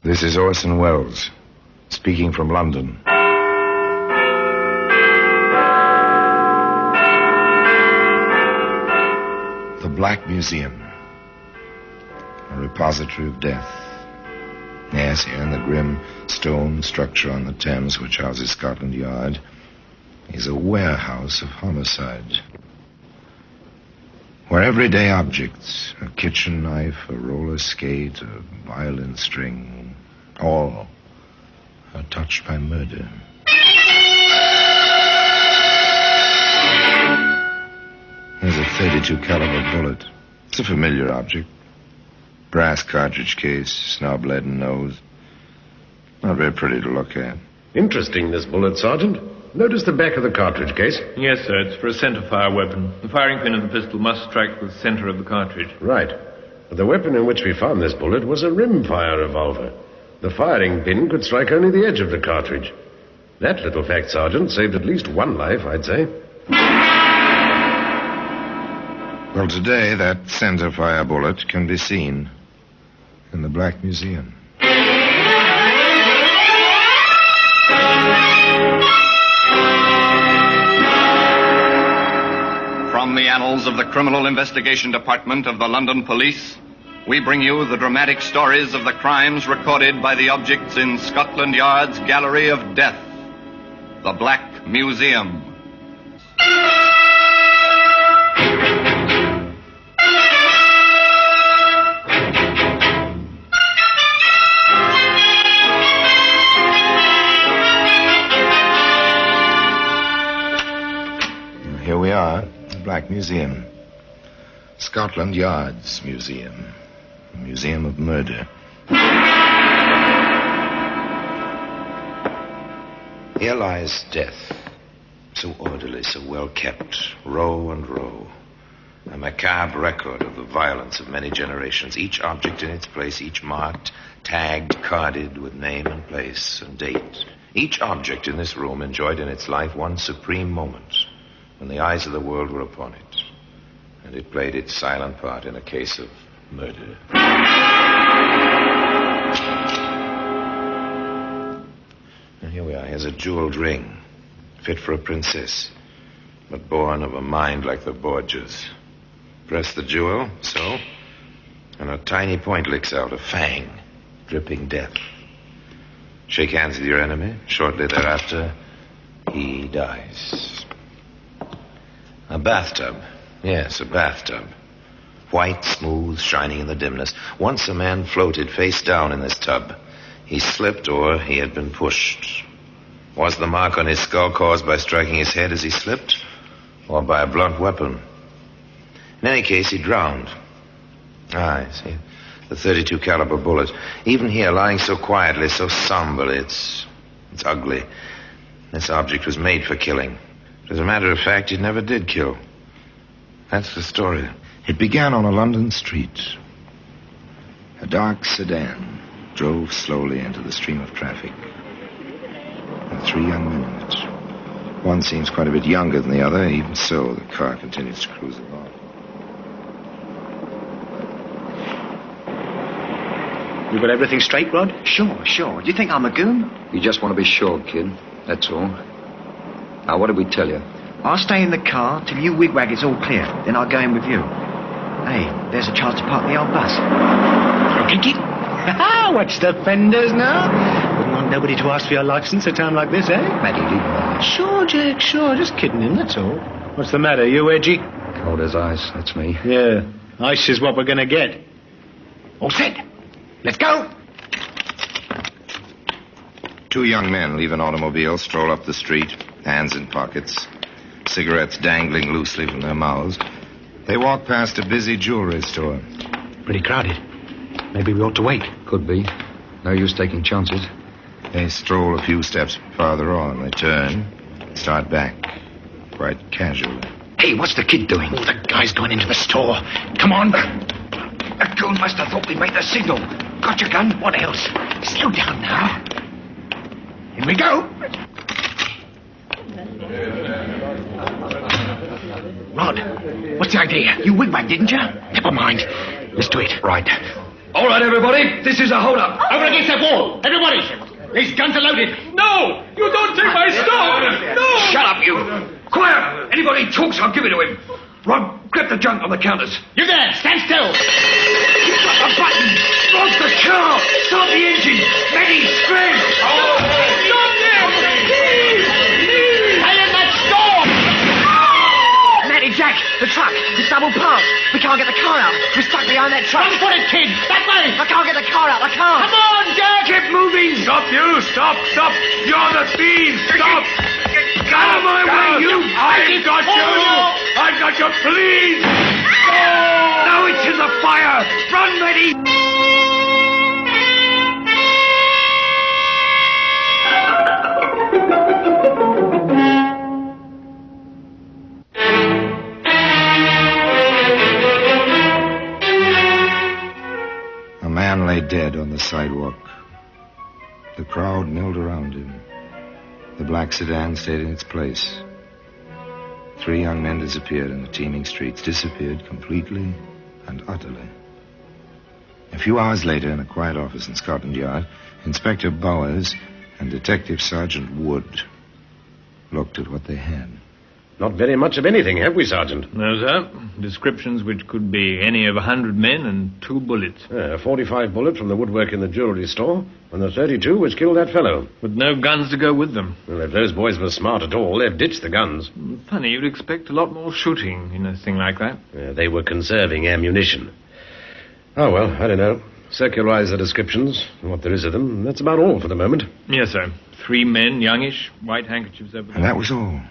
This is Orson Welles, speaking from London. The Black Museum, a repository of death. Yes, here in the grim stone structure on the Thames which houses Scotland Yard is a warehouse of homicide, where everyday objects, a kitchen knife, a roller skate, a violin string, all are touched by murder. Here's a .32 caliber bullet. It's a familiar object. Brass cartridge case, snub leaden nose. Not very pretty to look at. Interesting, this bullet, Sergeant. Notice the back of the cartridge case. Yes, sir. It's for a centerfire weapon. The firing pin of the pistol must strike the center of the cartridge. Right. But the weapon in which we found this bullet was a rimfire revolver. The firing pin could strike only the edge of the cartridge. That little fact, Sergeant, saved at least one life, I'd say. Well, today, that centerfire bullet can be seen in the Black Museum. From the annals of the Criminal Investigation Department of the London Police, we bring you the dramatic stories of the crimes recorded by the objects in Scotland Yard's Gallery of Death, the Black Museum. Here we are, the Black Museum. Scotland Yard's museum. A museum of murder. Here lies death. So orderly, so well kept. Row and row. A macabre record of the violence of many generations. Each object in its place, each marked, tagged, carded with name and place and date. Each object in this room enjoyed in its life one supreme moment when the eyes of the world were upon it, and it played its silent part in a case of murder. And here we are. Here's a jeweled ring, fit for a princess, but born of a mind like the Borgias. Press the jewel, so, and a tiny point licks out, a fang, dripping death. Shake hands with your enemy. Shortly thereafter, he dies. A bathtub. Yes, a bathtub. White, smooth, shining in the dimness. Once a man floated face down in this tub. He slipped or he had been pushed. Was the mark on his skull caused by striking his head as he slipped, or by a blunt weapon? In any case, he drowned. I see. The .32 caliber bullet. Even here, lying so quietly, so somberly, it's ugly. This object was made for killing. But as a matter of fact, it never did kill. That's the story. It began on a London street. A dark sedan drove slowly into the stream of traffic. And 3 young men in it. One seems quite a bit younger than the other. Even so, the car continues to cruise along. You got everything straight, Rod? Sure. Do you think I'm a goon? You just want to be sure, kid. That's all. Now, what did we tell you? I'll stay in the car till you wigwag it's all clear. Then I'll go in with you. Hey, there's a chance to park the old bus. Kinky? Watch the fenders now. Wouldn't want nobody to ask for your license at a time like this, eh? Matty, leave me. Sure, Jack, sure. Just kidding him, that's all. What's the matter? You edgy? Cold as ice, that's me. Yeah, ice is what we're going to get. All set. Let's go. 2 young men leave an automobile, stroll up the street, hands in pockets, cigarettes dangling loosely from their mouths. They walk past a busy jewelry store. Pretty crowded. Maybe we ought to wait. Could be. No use taking chances. They stroll a few steps farther on. They turn, start back, quite casually. Hey, what's the kid doing? Oh, the guy's gone into the store. Come on. That goon must have thought we made the signal. Got your gun? What else? Slow down now. Here we go. Rod, what's the idea? You wigwagged, didn't you? Never mind. Let's do it. Right. All right, everybody, this is a hold-up. Over against that wall. Everybody. These guns are loaded. No! You don't take my stuff! No! Shut up, you. Quiet. Anybody talks, I'll give it to him. Rod, grab the junk on the counters. You there. Stand still. You've got the button. Rod's the car. Start the engine. Maggie, scram. Stop them! Please! Stay in that store. Matty, Jack, the truck. It's double parked. We can't get the car out. We're stuck behind that truck. Run for it, kid. That way. I can't get the car out. I can't. Come on, Jack. Keep moving. Stop, you! Stop! Stop! You're the thieves! Stop! Out of my way, you. I've got you! I've got you, please! Now it's in the fire. Run, Matty. A man lay dead on the sidewalk. The crowd milled around him. The black sedan stayed in its place. 3 young men disappeared in the teeming streets, disappeared completely and utterly. A few hours later, in a quiet office in Scotland Yard, Inspector Bowers and Detective Sergeant Wood looked at what they had. Not very much of anything, have we, Sergeant? No, sir. Descriptions which could be any of 100 men and 2 bullets. A 45 bullet from the woodwork in the jewelry store, and the 32 which killed that fellow. With no guns to go with them. Well, if those boys were smart at all, they've ditched the guns. Funny, you'd expect a lot more shooting in a thing like that. They were conserving ammunition. Oh, well, I don't know. Circularize the descriptions, what there is of them. That's about all for the moment. Yes, sir. 3 men, youngish, white handkerchiefs over their... And that was all.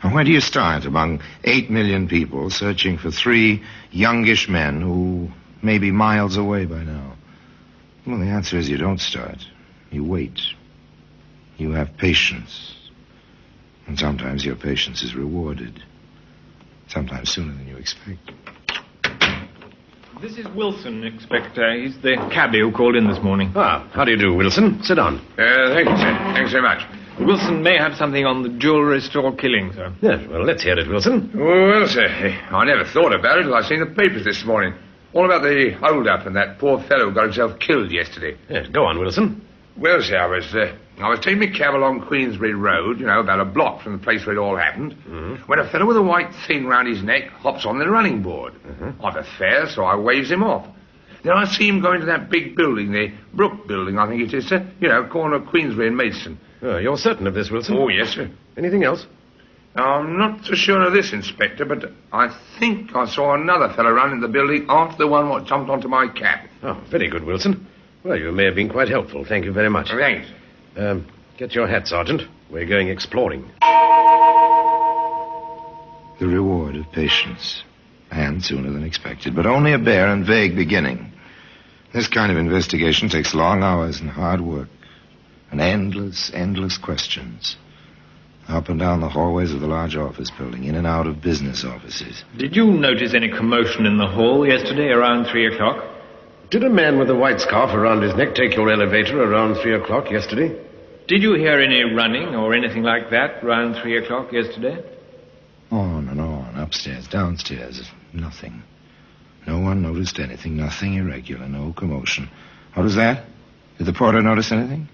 Now, where do you start among 8 million people searching for 3 youngish men who may be miles away by now? Well, the answer is you don't start. You wait. You have patience. And sometimes your patience is rewarded. Sometimes sooner than you expect. This is Wilson, Inspector. He's the cabbie who called in this morning. Ah, how do you do, Wilson? Sit down. Thank you, sir. Thanks very much. Wilson may have something on the jewellery store killing, sir. Yes, well, let's hear it, Wilson. Well, sir, I never thought about it till I seen the papers this morning. All about the hold-up and that poor fellow who got himself killed yesterday. Yes, go on, Wilson. Well, sir, I was taking my cab along Queensbury Road, about a block from the place where it all happened, when a fellow with a white thing round his neck hops on the running board. I've a fare, so I waves him off. Then I see him go into that big building, the Brook building, I think it is, sir. Corner of Queensbury and Maidstone. Oh, you're certain of this, Wilson? Oh, yes, sir. Anything else? I'm not so sure of this, Inspector, but I think I saw another fellow run in the building after the one what jumped onto my cab. Oh, very good, Wilson. Well, you may have been quite helpful. Thank you very much. Thanks. Get your hat, Sergeant. We're going exploring. The reward of patience. And sooner than expected, but only a bare and vague beginning. This kind of investigation takes long hours and hard work. And endless questions. Up and down the hallways of the large office building, in and out of business offices. Did you notice any commotion in the hall yesterday around 3 o'clock? Did a man with a white scarf around his neck take your elevator around 3 o'clock yesterday? Did you hear any running or anything like that around 3 o'clock yesterday? On and on, upstairs, downstairs, nothing. No one noticed anything, nothing irregular, no commotion. What was that? Did the porter notice anything?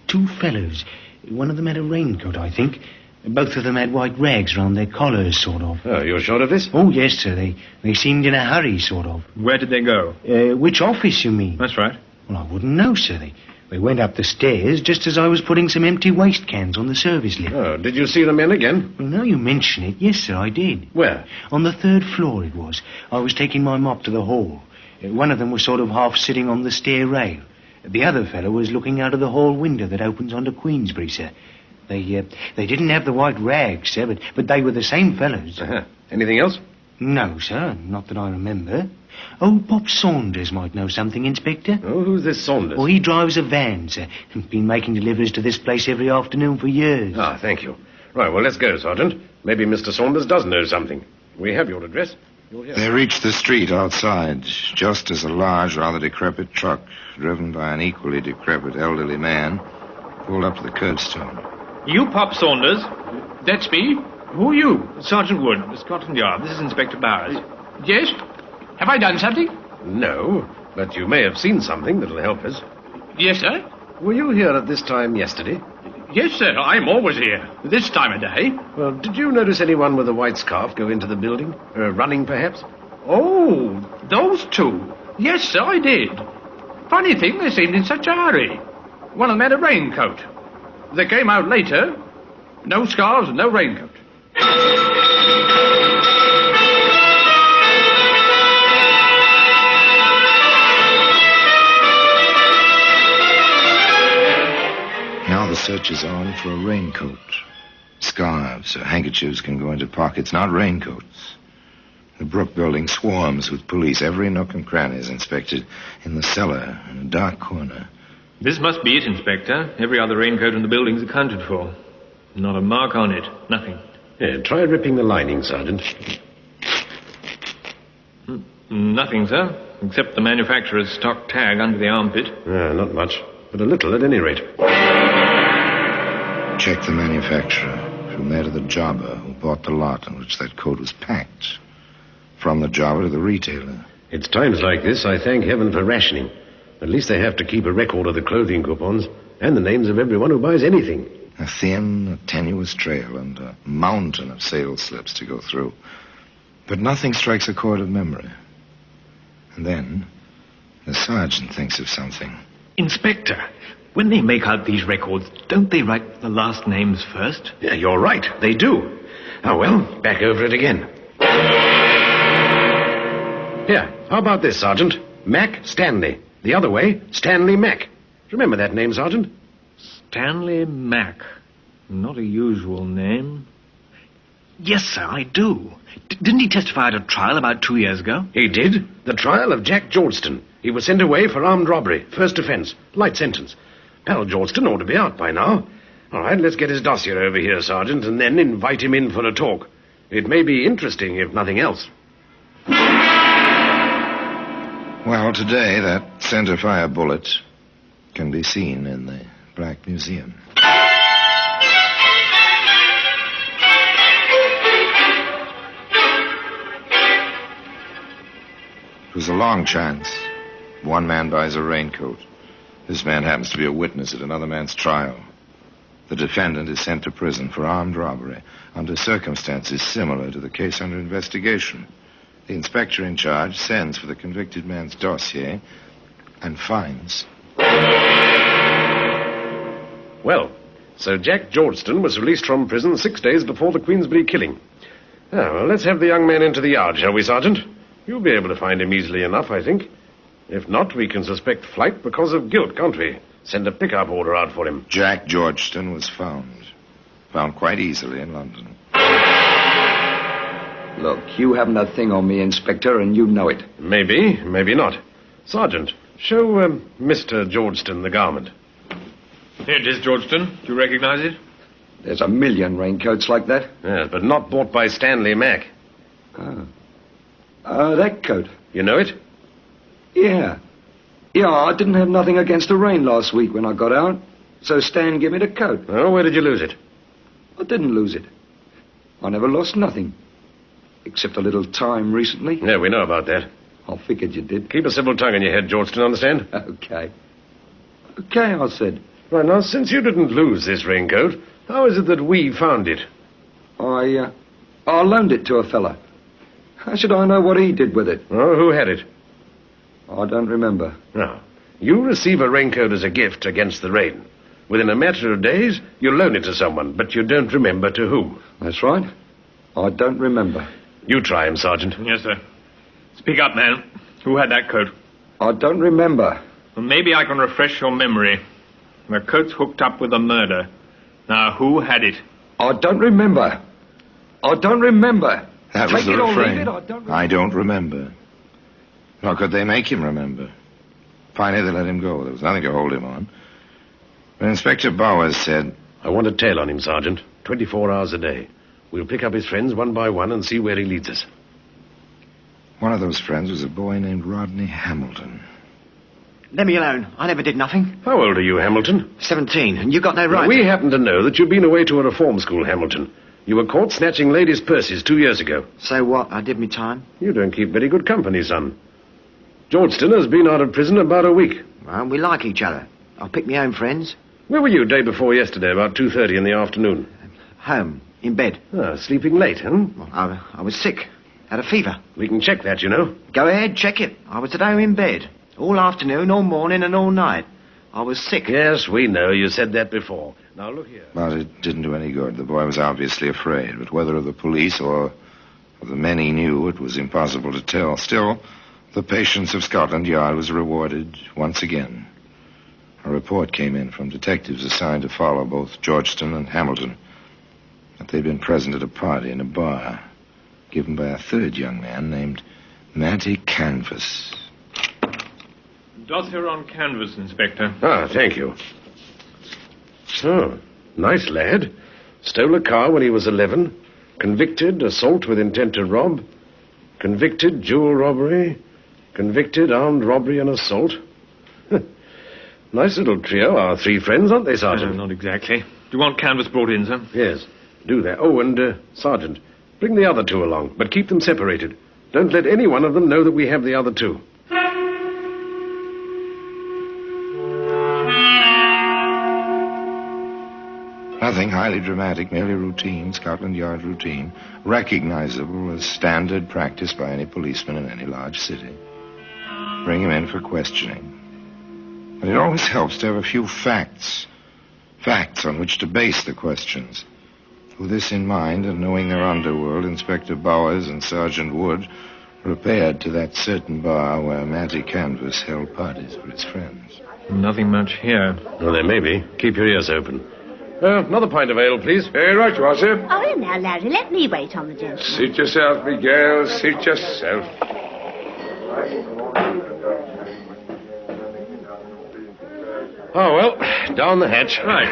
2 fellows. One of them had a raincoat, I think. Both of them had white rags round their collars, sort of. Oh, you're sure of this? Oh, yes, sir. They seemed in a hurry, sort of. Where did they go? Which office, you mean? That's right. Well, I wouldn't know, sir. They went up the stairs just as I was putting some empty waste cans on the service lift. Oh, did you see the men again? Well, now you mention it, yes, sir, I did. Where? On the 3rd floor it was. I was taking my mop to the hall. One of them was sort of half sitting on the stair rail. The other fellow was looking out of the hall window that opens onto Queensbury, sir. They didn't have the white rags, sir, but they were the same fellows. Anything else? No, sir, not that I remember. Old Pop Saunders might know something, Inspector. Oh, who's this Saunders? Oh, he drives a van, sir. Been making deliveries to this place every afternoon for years. Ah, thank you. Right, well, let's go, Sergeant. Maybe Mr. Saunders does know something. We have your address. They reached the street outside, just as a large, rather decrepit truck, driven by an equally decrepit elderly man, pulled up to the curbstone. You, Pop Saunders? That's me. Who are you? Sergeant Wood, Scotland Yard. This is Inspector Bowers. Yes? Have I done something? No. but you may have seen something that'll help us. Yes, sir? Were you here at this time yesterday? Yes, sir. I'm always here. This time of day. Well, did you notice anyone with a white scarf go into the building? Running, perhaps? Oh, those two. Yes, sir, I did. Funny thing, they seemed in such a hurry. One of them had a raincoat. They came out later. No scarves and no raincoat. Now the search is on for a raincoat. Scarves or handkerchiefs can go into pockets, not raincoats. The Brook building swarms with police. Every nook and cranny is inspected. In the cellar, in a dark corner. This must be it, Inspector. Every other raincoat in the building's accounted for. Not a mark on it. Nothing. Yeah, try ripping the lining, Sergeant. Nothing, sir. Except the manufacturer's stock tag under the armpit. Not much, but a little at any rate. Check the manufacturer. From there to the jobber who bought the lot on which that coat was packed. From the jobber to the retailer. It's times like this I thank heaven for rationing. At least they have to keep a record of the clothing coupons and the names of everyone who buys anything. A thin, tenuous trail and a mountain of sales slips to go through. But nothing strikes a chord of memory. And then the sergeant thinks of something. Inspector, when they make out these records, don't they write the last names first? Yeah, you're right. They do. Oh, well, back over it again. Here, how about this, Sergeant? Mac Stanley. The other way, Stanley Mac. Remember that name, Sergeant? Stanley Mack. Not a usual name. Yes, sir, I do. Didn't he testify at a trial about 2 years ago? He did. The trial of Jack Georgeston. He was sent away for armed robbery. First offense. Light sentence. Pal Georgeston ought to be out by now. All right, let's get his dossier over here, Sergeant, and then invite him in for a talk. It may be interesting, if nothing else. Well, today, that centerfire bullet can be seen in the Black Museum. It was a long chance. One man buys a raincoat. This man happens to be a witness at another man's trial. The defendant is sent to prison for armed robbery under circumstances similar to the case under investigation. The inspector in charge sends for the convicted man's dossier and finds. Well, so Jack Georgeston was released from prison 6 days before the Queensbury killing. Well, let's have the young man into the yard, shall we, Sergeant? You'll be able to find him easily enough, I think. If not, we can suspect flight because of guilt, can't we? Send a pickup order out for him. Jack Georgeston was found. Found quite easily in London. Look, you haven't a thing on me, Inspector, and you know it. Maybe, maybe not. Sergeant, show Mr. Georgeston the garment. Here it is, Georgeston. Do you recognize it? There's a million raincoats like that. Yes, but not bought by Stanley Mack. That coat. You know it? Yeah. Yeah, I didn't have nothing against the rain last week when I got out. So Stan gave me the coat. Oh, where did you lose it? I didn't lose it. I never lost nothing. Except a little time recently. Yeah, we know about that. I figured you did. Keep a civil tongue in your head, Georgeston, understand? Okay. Okay, I said. Right, now, since you didn't lose this raincoat, how is it that we found it? I loaned it to a fella. How should I know what he did with it? Oh, who had it? I don't remember. Now, you receive a raincoat as a gift against the rain. Within a matter of days, you loan it to someone, but you don't remember to whom. That's right. I don't remember. You try him, Sergeant. Yes, sir. Speak up, man. Who had that coat? I don't remember. Well, maybe I can refresh your memory. The coat's hooked up with a murder. Now, who had it? I don't remember. I don't remember. That was Take the it or leave refrain. it, I don't remember. Nor could they make him remember. Finally, they let him go. There was nothing to hold him on. But Inspector Bowers said... I want a tail on him, Sergeant. 24 hours a day. We'll pick up his friends one by one and see where he leads us. One of those friends was a boy named Rodney Hamilton. Let me alone. I never did nothing. How old are you, Hamilton? 17, and you got no right. Well, we happen to know that you've been away to a reform school, Hamilton. You were caught snatching ladies' purses 2 years ago. So what? I did me time. You don't keep very good company, son. Georgeston has been out of prison about a week. Well, we like each other. I'll pick my own friends. Where were you day before yesterday, about 2:30 in the afternoon? Home, in bed. Ah, sleeping late, huh? Well, I was sick. Had a fever. We can check that, you know. Go ahead, check it. I was at home in bed. All afternoon, all morning, and all night. I was sick. Yes, we know. You said that before. Now, look here. But it didn't do any good. The boy was obviously afraid. But whether of the police or of the men he knew, it was impossible to tell. Still, the patience of Scotland Yard was rewarded once again. A report came in from detectives assigned to follow both Georgeston and Hamilton that they'd been present at a party in a bar given by a third young man named Matty Canvas. Dossier on Canvas, Inspector. Ah, thank you. Oh, nice lad. Stole a car when he was 11. Convicted, assault with intent to rob. Convicted, jewel robbery. Convicted, armed robbery and assault. Nice little trio, our three friends, aren't they, Sergeant? Not exactly. Do you want Canvas brought in, sir? Yes, do that. Oh, and, Sergeant, bring the other two along, but keep them separated. Don't let any one of them know that we have the other two. Nothing highly dramatic, merely routine, Scotland Yard routine, recognizable as standard practice by any policeman in any large city. Bring him in for questioning. But it always helps to have a few facts on which to base the questions. With this in mind, and knowing their underworld, Inspector Bowers and Sergeant Wood repaired to that certain bar where Matty Canvas held parties for his friends. Nothing much here. Well, there may be. Keep your ears open. Another pint of ale, please. Right you are, sir. Oh, now, Larry, let me wait on the gentleman. Suit yourself, Miguel. Suit yourself. Oh, well, down the hatch. Right.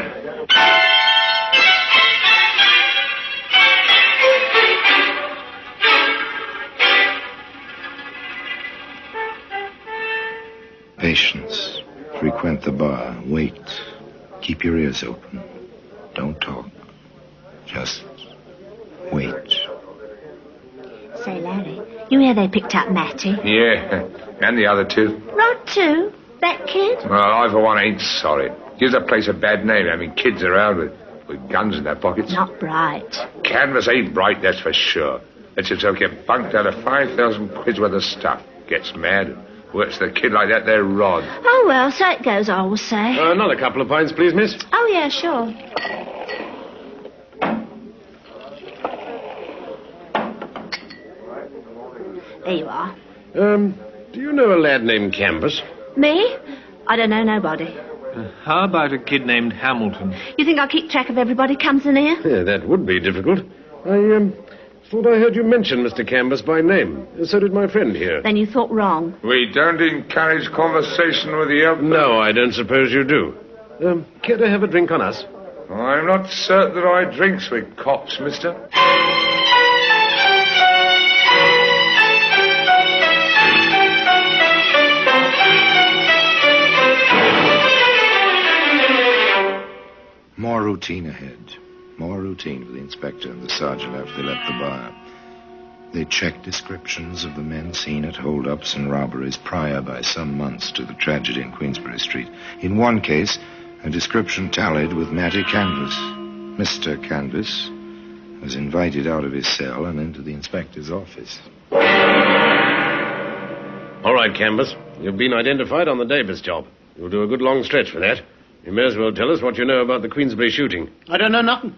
Patience. Frequent the bar. Wait. Keep your ears open. Don't talk. Just wait. Say, Larry, you hear they picked up Matty? Yeah, and the other two. Rod, too? That kid? Well, I, for one, ain't sorry. Gives a place a bad name having kids around with guns in their pockets. Not bright. Canvas ain't bright, that's for sure. Lets himself get bunked out of 5,000 quid's worth of stuff. Gets mad and works the kid like that there, Rod. Oh, well, so it goes, I always say. Another couple of pints, please, miss. Oh, yeah, sure. There you are. Do you know a lad named Canvas? Me? I don't know nobody. How about a kid named Hamilton? You think I'll keep track of everybody comes in here? Yeah, that would be difficult. I thought I heard you mention Mr. Canvas by name. So did my friend here. Then you thought wrong. We don't encourage conversation with the elder. No, I don't suppose you do. Care to have a drink on us? I'm not certain that I drinks with cops, mister. More routine ahead. More routine for the inspector and the sergeant after they left the bar. They checked descriptions of the men seen at holdups and robberies prior by some months to the tragedy in Queensbury Street. In one case, a description tallied with Matty Canvas. Mr. Canvas was invited out of his cell and into the inspector's office. All right, Canvas. You've been identified on the Davis job. You'll do a good long stretch for that. You may as well tell us what you know about the Queensbury shooting. I don't know nothing.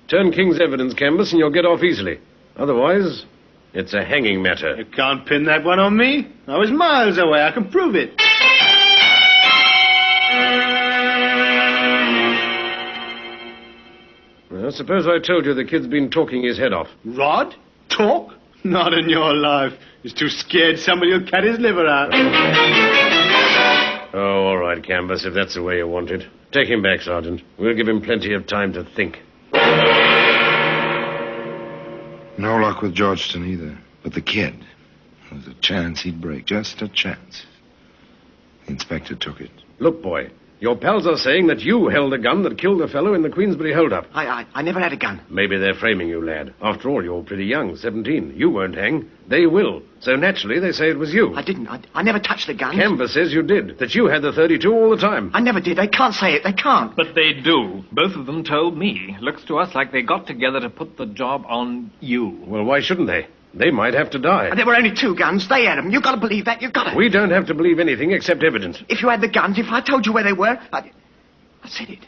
Turn King's evidence, Canvas, and you'll get off easily. Otherwise, it's a hanging matter. You can't pin that one on me. I was miles away. I can prove it. Well, suppose I told you the kid's been talking his head off. Rod? Talk? Not in your life. He's too scared somebody will cut his liver out. Oh, all right, Canvas, if that's the way you want it. Take him back, Sergeant. We'll give him plenty of time to think. No luck with Georgeston either. But the kid, there was a chance he'd break. Just a chance. The inspector took it. Look, boy, Your pals are saying that you held a gun that killed the fellow in the Queensbury hold-up. I never had a gun. Maybe they're framing you, lad. After all, you're pretty young, 17. You won't hang. They will. So naturally, they say it was you. I didn't. I never touched the gun. Canvas says you did, that you had the 32 all the time. I never did. They can't say it. They can't. But they do. Both of them told me. Looks to us like they got together to put the job on you. Well, why shouldn't they? They might have to die. And there were only 2 guns. They had them. You've got to believe that. You've got to. We don't have to believe anything except evidence. If you had the guns, if I told you where they were, I said it.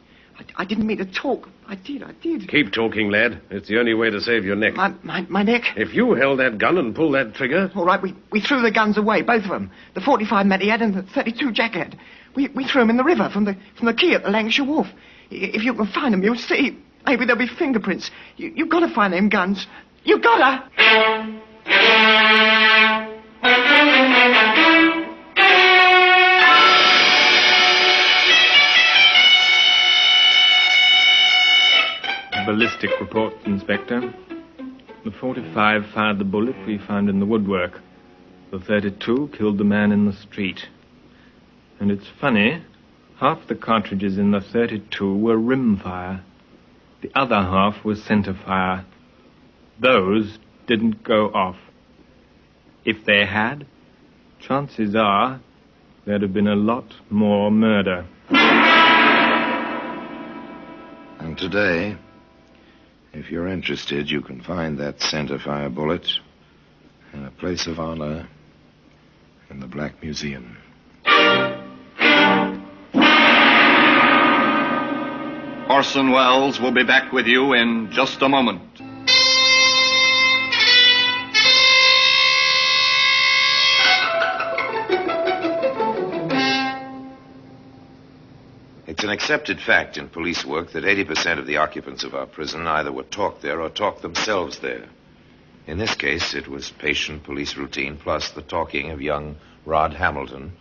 I didn't mean to talk. I did. Keep talking, lad. It's the only way to save your neck. My neck? If you held that gun and pulled that trigger... All right, we threw the guns away, both of them. The 45 Matty had and the 32 Jack had. We threw them in the river from the quay at the Lancashire Wharf. If you can find them, you'll see. Maybe there'll be fingerprints. You've got to find them guns. You've got to. Ballistic report, Inspector. The 45 fired the bullet we found in the woodwork. The 32 killed the man in the street. And it's funny, half the cartridges in the 32 were rimfire. The other half was centerfire. Those didn't go off. If they had, chances are there'd have been a lot more murder. And today, if you're interested, you can find that centerfire bullet in a place of honor in the Black Museum. Orson Welles will be back with you in just a moment. It's an accepted fact in police work that 80% of the occupants of our prison either were talked there or talked themselves there. In this case, it was patient police routine plus the talking of young Rod Hamilton,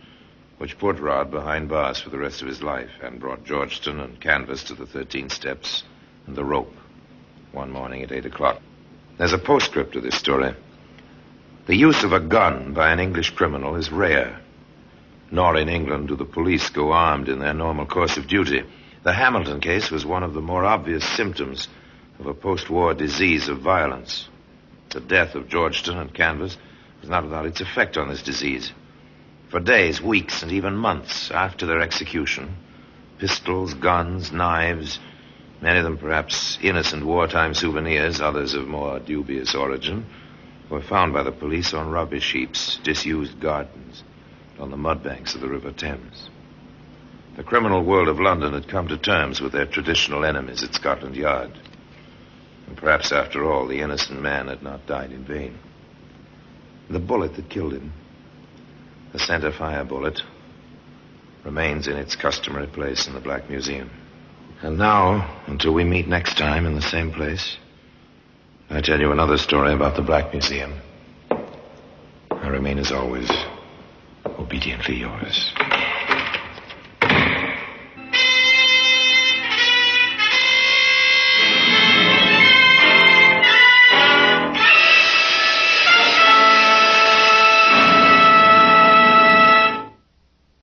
which put Rod behind bars for the rest of his life and brought Georgetown and Canvas to the 13 steps and the rope one morning at 8 o'clock. There's a postscript to this story. The use of a gun by an English criminal is rare. Nor in England do the police go armed in their normal course of duty. The Hamilton case was one of the more obvious symptoms of a post-war disease of violence. The death of Georgetown and Canvas was not without its effect on this disease. For days, weeks, and even months after their execution, pistols, guns, knives, many of them perhaps innocent wartime souvenirs, others of more dubious origin, were found by the police on rubbish heaps, disused gardens, on the mudbanks of the River Thames. The criminal world of London had come to terms with their traditional enemies at Scotland Yard. And perhaps, after all, the innocent man had not died in vain. The bullet that killed him, the centerfire bullet, remains in its customary place in the Black Museum. And now, until we meet next time in the same place, I tell you another story about the Black Museum. I remain, as always, obediently yours.